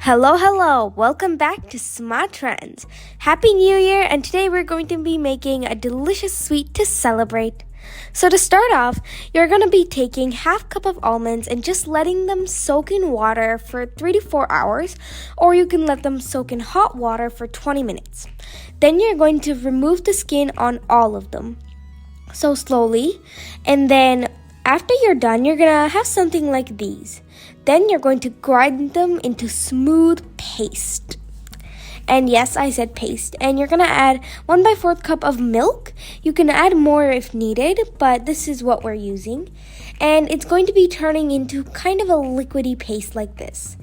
Hello, welcome back to SMA-Trendz. Happy New Year, and today we're going to be making a delicious sweet to celebrate. So to start off, you're going to be taking half cup of almonds and just letting them soak in water for 3 to 4 hours, or you can let them soak in hot water for 20 minutes. Then you're going to remove the skin on all of them. So slowly, and then after you're done, you're going to have something like these. Then you're going to grind them into smooth paste. And yes, I said paste. And you're going to add 1/4 cup of milk. You can add more if needed, but this is what we're using. And it's going to be turning into kind of a liquidy paste like this.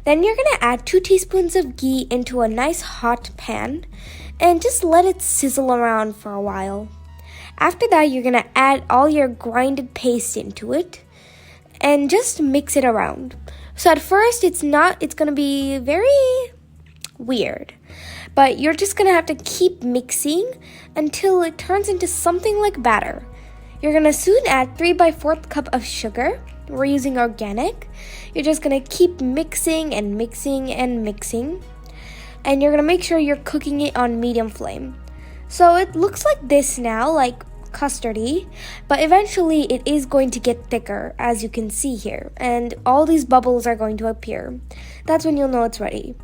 Then you're going to add 2 teaspoons of ghee into a nice hot pan and just let it sizzle around for a while. After that, you're going to add all your grinded paste into it and just mix it around. So at first, it's going to be very weird, but you're just going to have to keep mixing until it turns into something like batter. You're going to soon add 3/4 cup of sugar. We're using organic. You're just going to keep mixing and mixing and mixing, and you're going to make sure you're cooking it on medium flame. So it looks like this now, like custardy, but eventually it is going to get thicker, as you can see here, and all these bubbles are going to appear. That's when you'll know it's ready.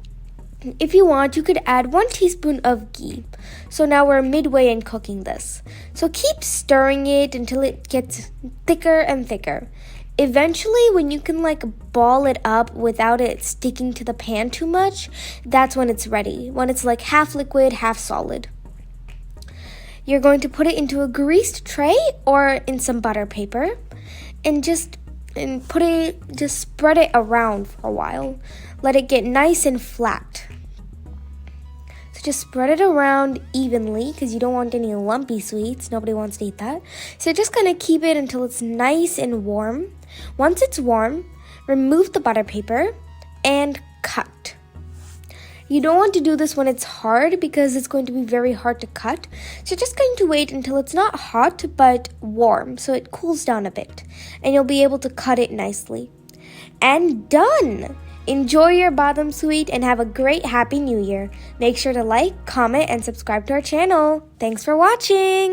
If you want, you could add 1 teaspoon of ghee. So now we're midway in cooking this. So keep stirring it until it gets thicker and thicker. Eventually, when you can ball it up without it sticking to the pan too much, that's when it's ready. When it's like half liquid, half solid. You're going to put it into a greased tray or in some butter paper and just spread it around for a while. Let it get nice and flat. So just spread it around evenly because you don't want any lumpy sweets. Nobody wants to eat that. So just going to keep it until it's nice and warm. Once it's warm, remove the butter paper and cut. You don't want to do this when it's hard because it's going to be very hard to cut. So you're just going to wait until it's not hot but warm so it cools down a bit. And you'll be able to cut it nicely. And done! Enjoy your badam sweet and have a great Happy New Year. Make sure to like, comment, and subscribe to our channel. Thanks for watching!